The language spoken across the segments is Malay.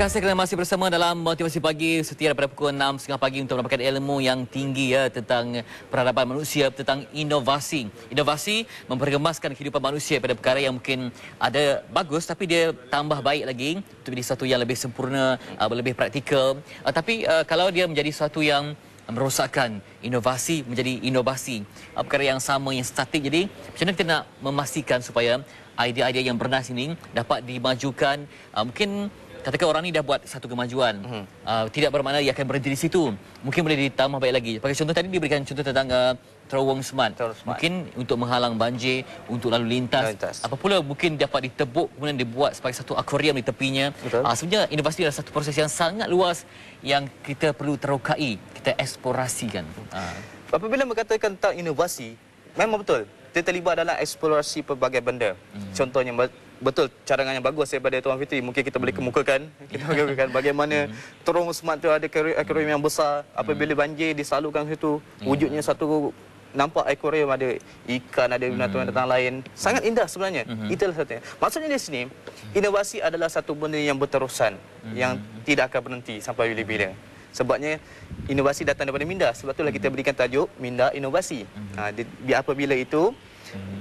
kasih kerana masih bersama dalam Motivasi Pagi setia pada pukul 6.30 pagi untuk mendapatkan ilmu yang tinggi ya tentang peradaban manusia, tentang inovasi. Inovasi mempergemaskan kehidupan manusia pada perkara yang mungkin ada bagus tapi dia tambah baik lagi untuk menjadi satu yang lebih sempurna, lebih praktikal. Tapi kalau dia menjadi satu yang merosakkan inovasi menjadi inovasi, perkara yang sama yang statik, jadi macam mana kita nak memastikan supaya idea-idea yang bernas ini dapat dimajukan. Mungkin katakan orang ni dah buat satu kemajuan, tidak bermakna ia akan berhenti di situ. Mungkin boleh ditambah baik lagi. Sebagai contoh tadi diberikan contoh tentang terowong smart. Mungkin untuk menghalang banjir, untuk lalu lintas. Apa pula mungkin dapat ditebuk kemudian dibuat sebagai satu akuarium di tepinya. Sebenarnya inovasi adalah satu proses yang sangat luas yang kita perlu terokai, kita eksplorasikan. Apabila mengatakan tentang inovasi, memang betul dia terlibat dalam eksplorasi pelbagai benda. Contohnya betul cadangan yang bagus daripada Tuan Fitri, mungkin kita boleh kemukakan. Kita kemukakan bagaimana terowong smart tu ada akuarium yang besar. Apabila banjir disalurkan situ, wujudnya satu nampak akuarium, ada ikan, ada binatang-binatang lain. Sangat indah sebenarnya. Itulah satunya. Maksudnya di sini, inovasi adalah satu benda yang berterusan, yang tidak akan berhenti sampai bila-bila. Sebabnya inovasi datang daripada minda. Sebab itulah kita berikan tajuk minda inovasi. Apabila itu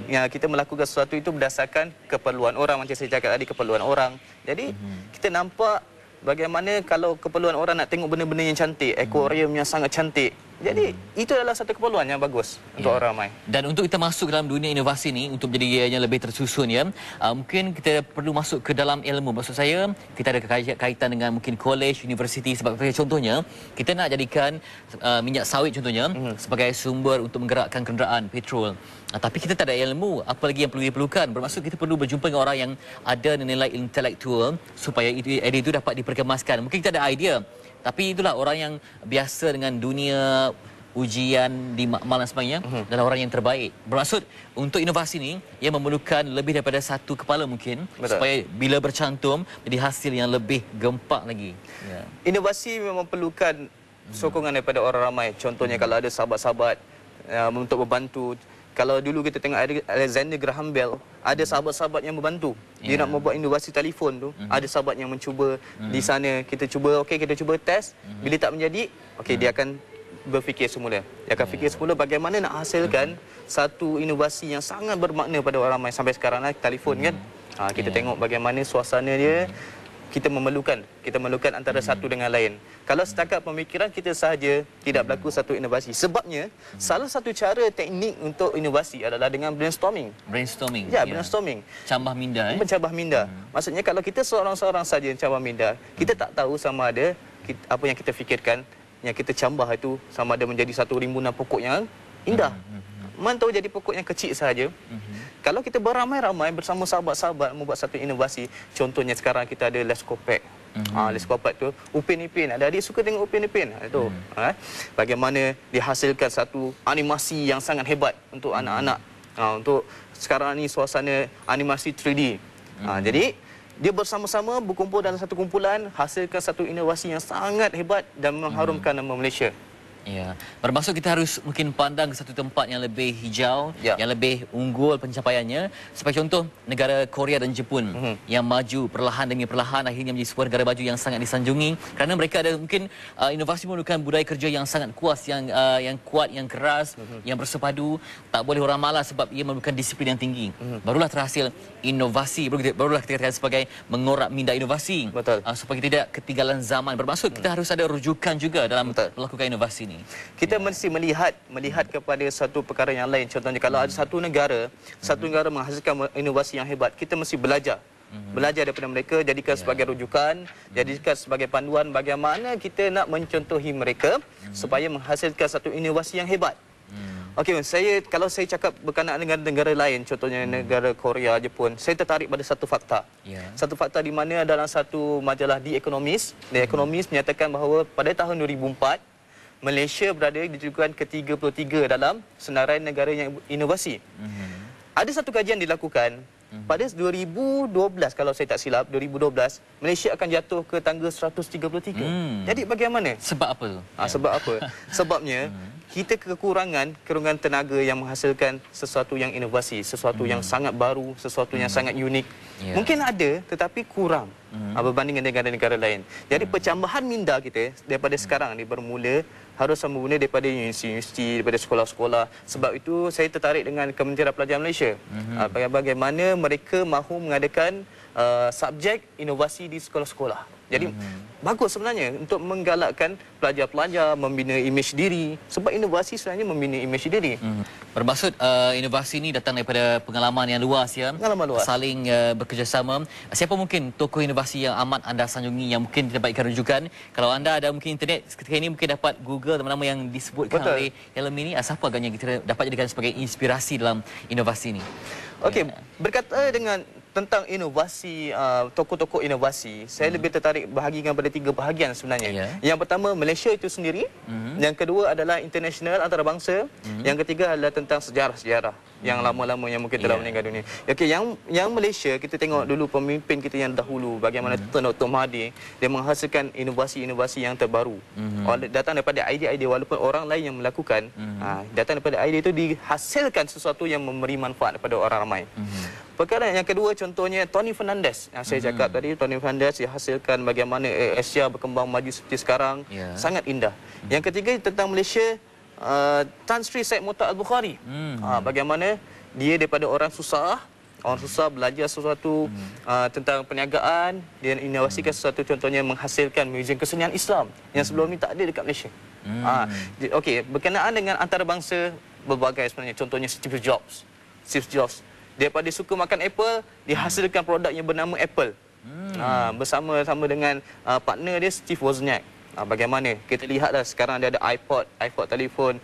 kita melakukan sesuatu itu berdasarkan keperluan orang, macam saya cakap tadi, keperluan orang. Jadi kita nampak bagaimana kalau keperluan orang nak tengok benda-benda yang cantik, akuarium yang sangat cantik. Jadi itu adalah satu keperluan yang bagus untuk orang ramai. Dan untuk kita masuk dalam dunia inovasi ni, untuk menjadi yang lebih tersusun ya, mungkin kita perlu masuk ke dalam ilmu. Maksud saya, kita ada kaitan dengan mungkin college, universiti. Sebab contohnya, kita nak jadikan minyak sawit contohnya sebagai sumber untuk menggerakkan kenderaan petrol. Tapi kita tak ada ilmu, apa lagi yang perlu diperlukan. Bermaksud kita perlu berjumpa dengan orang yang ada nilai intelektual supaya idea itu dapat diperkemaskan. Mungkin kita ada idea, tapi itulah orang yang biasa dengan dunia ujian di makmal dan sebagainya adalah orang yang terbaik. Bermaksud untuk inovasi ni ia memerlukan lebih daripada satu kepala mungkin. Supaya bila bercantum jadi hasil yang lebih gempak lagi. Inovasi memang perlukan sokongan daripada orang ramai. Contohnya kalau ada sahabat-sahabat untuk membantu. Kalau dulu kita tengok Alexander Graham Bell, ada sahabat-sahabat yang membantu. Dia nak membuat inovasi telefon tu, ada sahabat yang mencuba di sana. Kita cuba, kita cuba test. Bila tak menjadi, dia akan berfikir semula. Dia akan fikir semula bagaimana nak hasilkan satu inovasi yang sangat bermakna pada orang ramai. Sampai sekarang lah, telefon kan. Kita tengok bagaimana suasana dia. Kita memerlukan antara satu dengan lain. Kalau setakat pemikiran kita sahaja, tidak berlaku satu inovasi. Sebabnya, salah satu cara teknik untuk inovasi adalah dengan brainstorming. Brainstorming? Ya, brainstorming. Cambah minda. Mencambah minda. Maksudnya kalau kita seorang-seorang saja cambah minda, kita tak tahu sama ada apa yang kita fikirkan, yang kita cambah itu sama ada menjadi satu rimbunan pokok yang indah. Tahu jadi pokok yang kecil sahaja. Kalau kita beramai-ramai bersama sahabat-sahabat membuat satu inovasi, contohnya sekarang kita ada Les Kopak. Les Kopak tu Upin Ipin. Ada adik suka tengok Upin Ipin. Itu. Bagaimana dihasilkan satu animasi yang sangat hebat untuk anak-anak. Untuk sekarang ni suasana animasi 3D. Jadi dia bersama-sama berkumpul dalam satu kumpulan, hasilkan satu inovasi yang sangat hebat dan mengharumkan nama Malaysia. Ya, bermaksud kita harus mungkin pandang ke satu tempat yang lebih hijau, yang lebih unggul pencapaiannya. Sebagai contoh, negara Korea dan Jepun yang maju perlahan demi perlahan akhirnya menjadi sebuah negara maju yang sangat disanjungi kerana mereka ada mungkin inovasi memerlukan budaya kerja yang sangat kuat, yang kuat, yang keras, yang bersepadu. Tak boleh orang malas sebab ia memerlukan disiplin yang tinggi. Barulah terhasil inovasi, barulah kita katakan sebagai mengorak minda inovasi. Supaya kita tidak ketinggalan zaman. Bermaksud kita harus ada rujukan juga dalam melakukan inovasi. Kita mesti melihat kepada satu perkara yang lain. Contohnya kalau ada satu negara menghasilkan inovasi yang hebat, kita mesti belajar daripada mereka, jadikan sebagai rujukan, jadikan sebagai panduan bagaimana kita nak mencontohi mereka supaya menghasilkan satu inovasi yang hebat. Kalau saya cakap berkenaan dengan negara lain, contohnya negara Korea, Jepun, saya tertarik pada satu fakta. Satu fakta di mana dalam satu majalah The Economist, menyatakan bahawa pada tahun 2004 Malaysia berada di kedudukan ke-33 dalam senarai negara yang inovasi. Ada satu kajian dilakukan pada 2012, kalau saya tak silap, 2012, Malaysia akan jatuh ke tangga 133. Jadi bagaimana? Sebab apa tu? Sebab apa? Sebabnya kita kekurangan tenaga yang menghasilkan sesuatu yang inovasi, sesuatu yang sangat baru, sesuatu yang sangat unik. Ya. Mungkin ada tetapi kurang berbanding dengan negara-negara lain. Jadi percambahan minda kita daripada sekarang ni bermula harus bermula daripada universiti, daripada sekolah-sekolah. Sebab itu saya tertarik dengan Kementerian Pelajaran Malaysia. Bagaimana mereka mahu mengadakan subjek inovasi di sekolah-sekolah. Jadi bagus sebenarnya untuk menggalakkan pelajar-pelajar membina imej diri, sebab inovasi sebenarnya membina imej diri. Bermaksud inovasi ini datang daripada pengalaman yang luas ya. Pengalaman luas. Saling bekerjasama. Siapa mungkin tokoh inovasi yang amat anda sanjungi yang mungkin kita baikkan rujukan? Kalau anda ada mungkin internet ketika ini mungkin dapat Google nama-nama yang disebutkan Betul. oleh Helmi ini, siapa agaknya kita dapat jadikan sebagai inspirasi dalam inovasi ini? Okey, berkata dengan tentang inovasi, tokoh-tokoh inovasi, saya lebih tertarik bahagikan pada 3 bahagian sebenarnya. Ya. Yang pertama Malaysia itu sendiri, yang kedua adalah international antarabangsa, yang ketiga adalah tentang sejarah-sejarah yang lama-lama yang mungkin telah meninggal dunia. Okey, yang Malaysia kita tengok dulu pemimpin kita yang dahulu bagaimana Tun Dr. Mahathir dia menghasilkan inovasi-inovasi yang terbaru. Datang daripada idea-idea walaupun orang lain yang melakukan, datang daripada idea itu dihasilkan sesuatu yang memberi manfaat kepada orang ramai. Perkara yang kedua contohnya Tony Fernandez yang saya cakap tadi. Tony Fernandez dihasilkan bagaimana Asia berkembang maju seperti sekarang. Sangat indah. Yang ketiga tentang Malaysia, Tan Sri Syed Muhtar Al-Bukhari. Bagaimana dia daripada orang susah belajar sesuatu tentang perniagaan, dia inovasikan sesuatu, contohnya menghasilkan muzium kesenian Islam yang sebelum ni tak ada dekat Malaysia. Okey, berkenaan dengan antarabangsa berbagai sebenarnya, contohnya Steve Jobs. Daripada suka makan apple, dihasilkan produk yang bernama Apple. Bersama-sama dengan partner dia Steve Wozniak. Bagaimana kita lihatlah sekarang dia ada iPod telefon,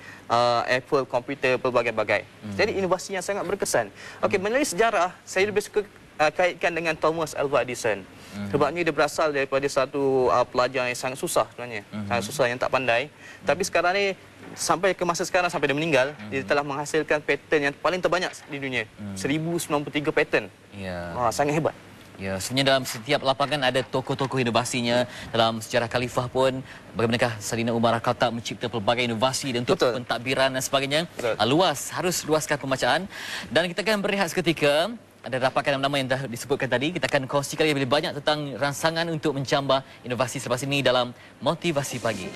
Apple komputer, pelbagai-bagai. Jadi inovasi yang sangat berkesan. Okey, melalui sejarah saya lebih suka kaitkan dengan Thomas Alva Edison. Sebabnya dia berasal daripada satu pelajar yang sangat susah sebenarnya. Sangat susah, yang tak pandai. Tapi sekarang ni sampai ke masa sekarang, sampai dia meninggal, dia telah menghasilkan paten yang paling terbanyak di dunia. 1093 paten. Sangat hebat. Ya, sebenarnya dalam setiap lapangan ada tokoh-tokoh inovasinya. Dalam sejarah khalifah pun bagaimanakah Saidina Umar Al-Khattab mencipta pelbagai inovasi dan untuk pentadbiran dan sebagainya. Luas, harus luaskan pembacaan. Dan kita akan berehat seketika. Ada dapatkan nama-nama yang dah disebutkan tadi. Kita akan kongsikan lebih banyak tentang rangsangan untuk menjambah inovasi selepas ini dalam Motivasi Pagi.